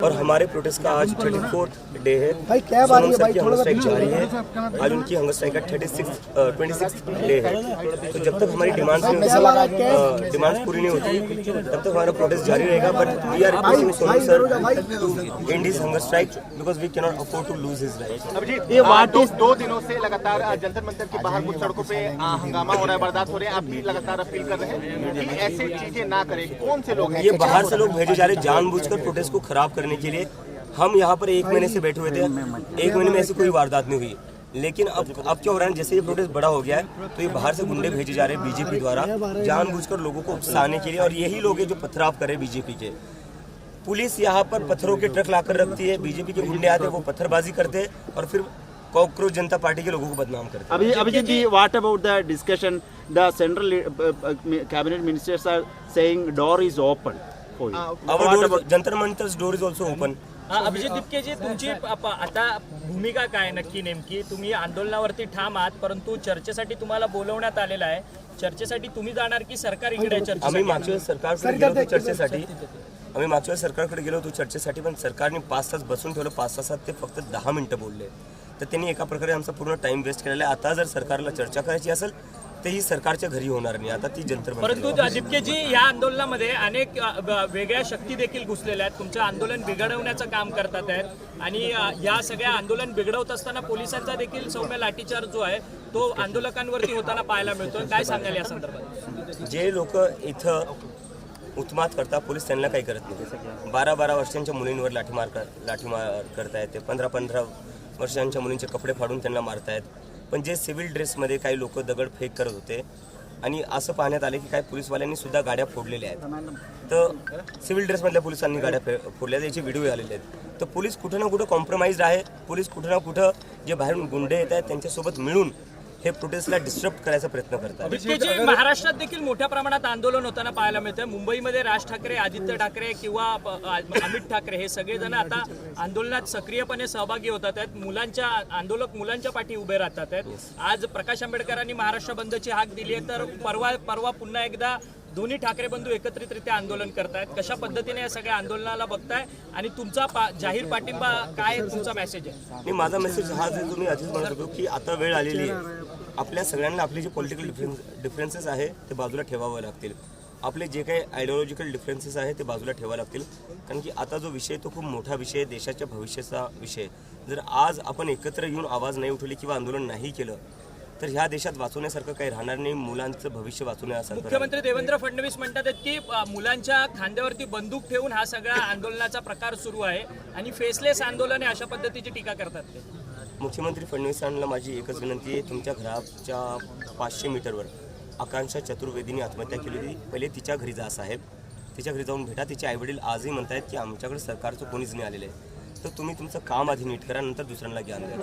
और हमारे प्रोटेस्ट का आज 34th डे है। सोनम सर की हंगर स्ट्राइक जारी है। आज उनकी हंगर स्ट्राइक का 26th डे है। तो जब तक हमारी डिमांड्स पूरी नहीं होती तब तक हमारा प्रोटेस्ट जारी रहेगा। But we are requesting Sonam sir to end his hunger strike because we can not afford to lose his right. Abhijit, ये 2 दिनों से लगातार जंतर मंतर के बाहर कुछ सड़कों पे हंगामा हो रहा है, बर्दाश्त हो रहे हैं। आप भी लगातार अपील कर रहे हैं कि ऐसे चीजें ना करें। कौन से लोग हैं? ये बाहर से लोग भेजे जा रहे जानबूझकर प्रोटेस्ट को खराब करने के लिए। हम यहाँ पर 1 महीने से बैठे हुए थे, 1 महीने में ऐसी कोई वारदात नहीं हुई। लेकिन अब क्या हो रहा है, जैसे ये प्रोटेस्ट बड़ा हो गया है तो ये बाहर से गुंडे भेजे जा रहे हैं बीजेपी द्वारा जानबूझकर लोगों को उकसाने के लिए। और यही लोग हैं जो पथराव कर रहे हैं बीजेपी के। पुलिस यहाँ पर पत्थरों के ट्रक लाकर रखती है, बीजेपी के गुंडे आते हैं, वो पत्थरबाजी करते हैं और फिर कॉकरोच जनता पार्टी के लोगों को बदनाम करते हैं। Abhijit ji, what about the discussion? The central cabinet ministers are saying door is open for you. Jantar मंतर's door is also open. Abhijit Dipke जी, तुमची आता भूमिका काय नक्की नेमकी? तुम्ही आंदोलनावरती ठाम आहात, परंतु चर्चेसाठी तुम्हाला बोलवण्यात आलेलं आहे. चर्चेसाठी तुम्ही जाणार की सरकार इकडे चर्चेसाठी? आम्ही मागच्या वेळेस सरकारकडे गेलो होतो चर्चेसाठी, पण सरकारने 5 तास बसून ठेवलं. 5 तासात ते फक्त 10 मिनिटं बोलले. तर त्यांनी एका प्रकारे आमचा पूर्ण टाइम वेस्ट केलेला आहे. आता जर सरकारला चर्चा करायची असेल तर ही सरकारच्या घरी होणार नाही, आता ती जंतर मंतर. परंतु दिपके जी, या आंदोलनामध्ये अनेक वेगळ्या शक्ती देखील घुसलेल्या आहेत, तुमचं आंदोलन बिघडवण्याचं काम करतात आहेत. आणि या सगळ्या आंदोलन बिघडवत असताना पोलिसांचा देखील सौम्य लाठीचार्ज जो आहे तो आंदोलकांवरती होताना पाहायला मिळतोय. काय सांगाल या संदर्भात? जे लोक इथं उत्मात करतात पोलीस त्यांना काही करत नाही. 12-12 वर्षांच्या मुलींवर लाठीमार करतायत ते. 15-15 वर्षांच्या मुलींचे कपडे फाडून त्यांना मारतायत. पण जे सिव्हिल ड्रेसमध्ये काही लोक दगडफेक करत होते आणि असं पाहण्यात आले की काही पोलीसवाल्यांनी सुद्धा गाड्या फोडलेल्या आहेत. तर सिव्हिल ड्रेसमधल्या पोलिसांनी गाड्या फोडल्या, याचे व्हिडिओ आलेले आहेत. तर पोलीस कुठं ना कुठं कॉम्प्रोमाइज्ड आहे. पोलीस कुठं ना कुठं जे बाहेरून गुंडे येत आहेत त्यांच्यासोबत मिळून हे प्रोटेस्टला डिस्टर्ब करायचा प्रयत्न करतात. महाराष्ट्रात देखील मोठ्या प्रमाणात आंदोलन होताना पाहायला मिळतं. मुंबईमध्ये राज ठाकरे, आदित्य ठाकरे किंवा अमित ठाकरे हे सगळेजण आता आंदोलनात सक्रियपणे सहभागी होतात आहेत. आंदोलक मुलांच्या पाठी उभे राहतात आहेत. आज प्रकाश आंबेडकरांनी महाराष्ट्र बंदची हाक दिली आहे, तर परवा पुन्हा एकदा दोन्ही ठाकरे बंधू एकत्रितरित्या आंदोलन करतायत. कशा पद्धतीने या सगळ्या आंदोलनाला बघताय आणि तुमचा जाहीर पाठिंबा काय तुमचा मेसेज आहे? माझा मेसेज हा जो तुम्ही आधीच म्हणत होतो की आता वेळ आलेली आहे. आपल्या सगळ्यांना आपले जे पॉलिटिकल डिफरन्सेस आहे ते बाजूला ठेवावे लागतील. आपले जे काही आयडिओलॉजिकल डिफरन्सेस आहे ते बाजूला ठेवावे लागतील. कारण की आता जो विषय तो खूप मोठा विषय आहे, देशाच्या भविष्याचा विषय. जर आज आपण एकत्र येऊन आवाज नाही उठवली किंवा आंदोलन नाही केलं तर ह्या देशात वाचवण्यासारखं काही राहणार नाही. मुलांचं भविष्य वाचवण्यासारखं. मुख्यमंत्री देवेंद्र फडणवीस म्हणतात की मुलांच्या खांद्यावरती बंदूक ठेवून हा सगळा आंदोलनाचा प्रकार सुरू आहे आणि फेसलेस आंदोलन आहे, अशा पद्धतीची टीका करतात ते. मुख्यमंत्री फडणवीसांना माझी एकच विनंती आहे, तुमच्या घराच्या 500 मीटरवर आकांक्षा चतुर्वेदीने आत्महत्या केली होती. पहिले तिच्या घरी जा साहेब, तिच्या घरी जाऊन भेटा. तिचे आईवडील आजही म्हणतायत की आमच्याकडे सरकारचं कोणीच नाही आलेलं आहे. तर तुम्ही तुमचं काम आधी नीट करा, नंतर दुसऱ्यांना ज्ञान द्या.